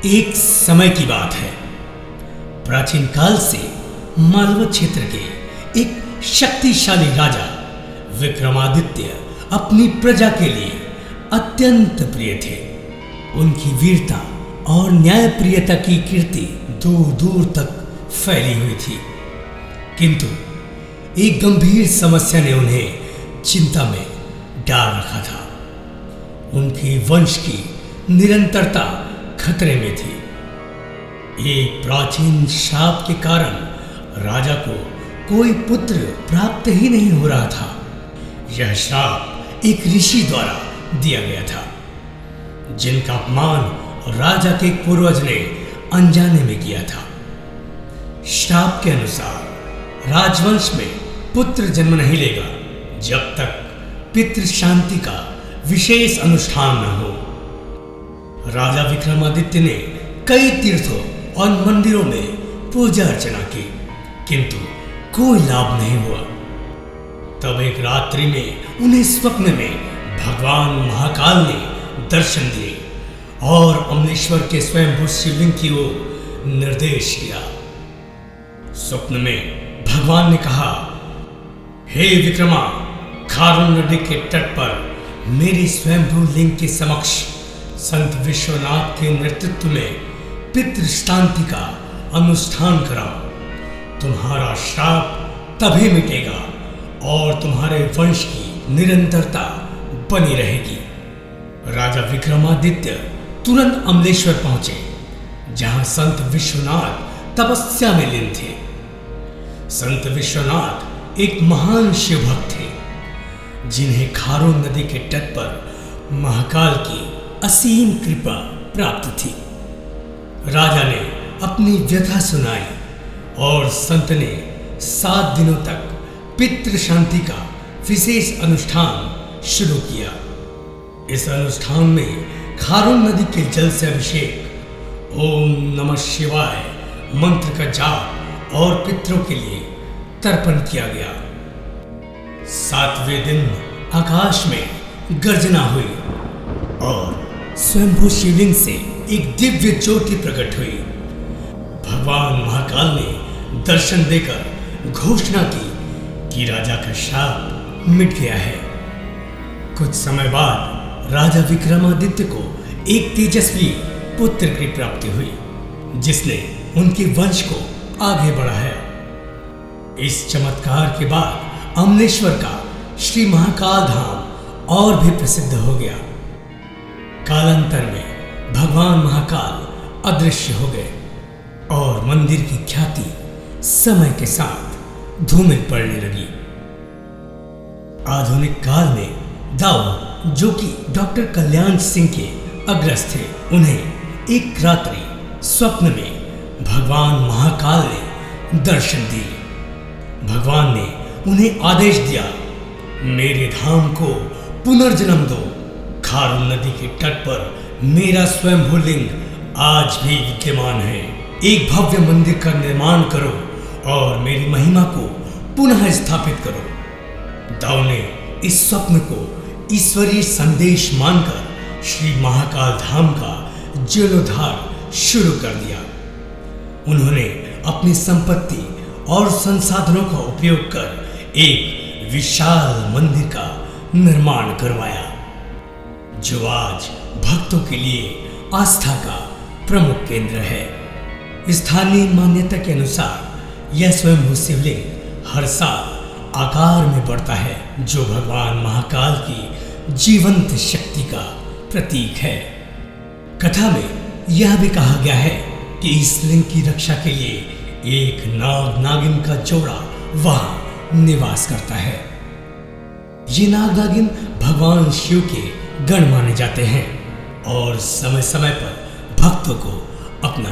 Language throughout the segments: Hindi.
एक समय की बात है। प्राचीन काल से मालवा क्षेत्र के एक शक्तिशाली राजा विक्रमादित्य अपनी प्रजा के लिए अत्यंत प्रिय थे। उनकी वीरता और न्यायप्रियता की कीर्ति दूर दूर तक फैली हुई थी, किंतु एक गंभीर समस्या ने उन्हें चिंता में डाल रखा था। उनके वंश की निरंतरता खतरे में थी। एक प्राचीन शाप के कारण राजा को कोई पुत्र प्राप्त ही नहीं हो रहा था। यह शाप एक ऋषि द्वारा दिया गया था, जिनका अपमान राजा के पूर्वज ने अनजाने में किया था। शाप के अनुसार राजवंश में पुत्र जन्म नहीं लेगा जब तक पितृ शांति का विशेष अनुष्ठान न हो। राजा विक्रमादित्य ने कई तीर्थों और मंदिरों में पूजा अर्चना की, किंतु कोई लाभ नहीं हुआ। तब एक रात्रि में उन्हें स्वप्न में भगवान महाकाल ने दर्शन दिए और अमलेश्वर के स्वयंभू शिवलिंग की ओर निर्देश किया। स्वप्न में भगवान ने कहा, हे विक्रमा, खारून नदी के तट पर मेरी स्वयंभू लिंग के समक्ष संत विश्वनाथ के नेतृत्व में पितृ शांति का अनुष्ठान कराओ। तुम्हारा श्राप तभी मिटेगा और तुम्हारे वंश की निरंतरता बनी रहेगी। राजा विक्रमादित्य तुरंत अमलेश्वर पहुंचे, जहां संत विश्वनाथ तपस्या में लीन थे। संत विश्वनाथ एक महान शिव भक्त थे, जिन्हें खारून नदी के तट पर महाकाल की असीम कृपा प्राप्त थी। राजा ने अपनी व्यथा सुनाई और संत ने 7 दिनों तक पितृ शांति का विशेष अनुष्ठान शुरू किया। इस अनुष्ठान में खारून नदी के जल से अभिषेक, ओम नमः शिवाय मंत्र का जाप और पितरों के लिए तर्पण किया गया। 7वें दिन आकाश में गर्जना हुई और स्वयंभू शिवलिंग से एक दिव्य ज्योति प्रकट हुई। भगवान महाकाल ने दर्शन देकर घोषणा की कि राजा का शाप मिट गया है। कुछ समय बाद राजा विक्रमादित्य को एक तेजस्वी पुत्र की प्राप्ति हुई, जिसने उनके वंश को आगे बढ़ाया। इस चमत्कार के बाद अमलेश्वर का श्री महाकाल धाम और भी प्रसिद्ध हो गया। कालांतर में भगवान महाकाल अदृश्य हो गए और मंदिर की ख्याति समय के साथ धूमिल पड़ने लगी। आधुनिक काल में दाऊ, जो कि डॉक्टर कल्याण सिंह के अग्रज थे, उन्हें एक रात्रि स्वप्न में भगवान महाकाल ने दर्शन दिए। भगवान ने उन्हें आदेश दिया, मेरे धाम को पुनर्जन्म दो। खारून नदी के तट पर मेरा स्वयंभू लिंग आज भी विद्यमान है। एक भव्य मंदिर का निर्माण करो और मेरी महिमा को पुनः स्थापित करो। दाऊ ने इस स्वप्न को ईश्वरीय संदेश मानकर श्री महाकाल धाम का जीर्णोद्धार शुरू कर दिया। उन्होंने अपनी संपत्ति और संसाधनों का उपयोग कर एक विशाल मंदिर का निर्माण करवाया, जो आज भक्तों के लिए आस्था का प्रमुख केंद्र है। स्थानीय मान्यता के अनुसार यह स्वयंभू शिवलिंग हर साल आकार में बढ़ता है, जो भगवान महाकाल की जीवंत शक्ति का प्रतीक है। कथा में यह भी कहा गया है कि इस लिंग की रक्षा के लिए एक नाग नागिन का जोड़ा वहां निवास करता है। ये नाग नागिन भगवान शिव के गण माने जाते हैं और समय समय पर भक्तों को अपना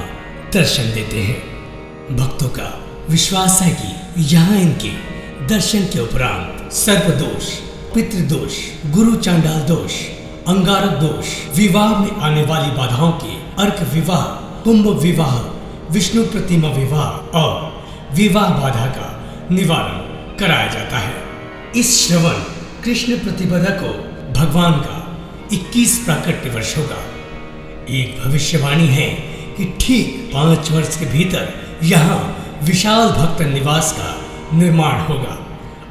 दर्शन देते हैं। भक्तों का विश्वास है कि यहाँ इनके दर्शन के उपरांत सर्प दोष, पितृदोष, गुरु चांडाल दोष, अंगारक दोष, विवाह में आने वाली बाधाओं के अर्क विवाह, कुंभ विवाह, विष्णु प्रतिमा विवाह और विवाह बाधा का निवारण कराया जाता है। इस श्रवण कृष्ण प्रतिपदा को भगवान का 21 प्राकट्य वर्ष होगा। एक भविष्यवाणी है कि ठीक 5 वर्ष के भीतर यहाँ विशाल भक्त निवास का निर्माण होगा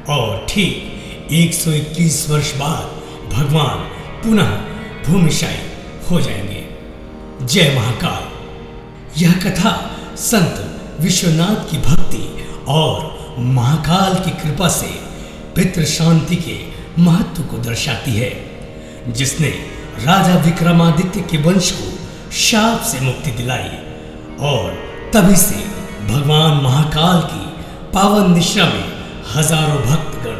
और ठीक 121 वर्ष बाद भगवान पुनः भूमिशायी हो जाएंगे। जय महाकाल। यह कथा संत विश्वनाथ की भक्ति और महाकाल की कृपा से पितृ शांति के महत्व को दर्शाती है, जिसने राजा विक्रमादित्य के वंश को शाप से मुक्ति दिलाई और तभी से भगवान महाकाल की पावन निशा में हजारों भक्तगण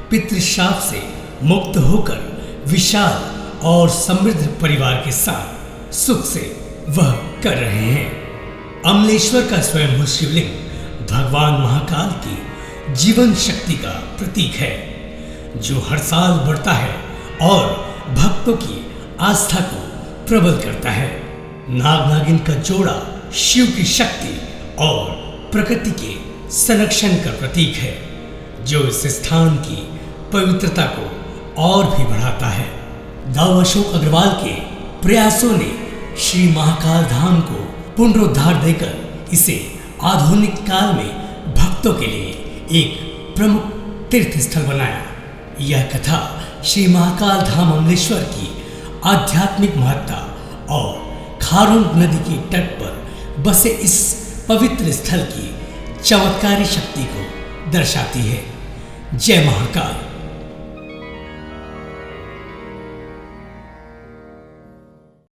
पितृशाप से मुक्त होकर विशाल और समृद्ध परिवार के साथ सुख से वह कर रहे हैं। अमलेश्वर का स्वयंभू शिवलिंग भगवान महाकाल की जीवन शक्ति का प्रतीक है, जो हर साल बढ़ता है और भक्तों की आस्था को प्रबल करता है। नाग नागिन का जोड़ा शिव की शक्ति और प्रकृति के संरक्षण का प्रतीक है, जो इस स्थान की पवित्रता को और भी बढ़ाता है। दाऊ अशोक अग्रवाल के प्रयासों ने श्री महाकाल धाम को पुनरुद्धार देकर इसे आधुनिक काल में भक्तों के लिए एक प्रमुख तीर्थ स्थल बनाया। यह कथा श्री महाकाल धाम अमलेश्वर की आध्यात्मिक महत्ता और खारुंग नदी के तट पर बसे इस पवित्र स्थल की चमत्कारी शक्ति को दर्शाती है। जय महाकाल।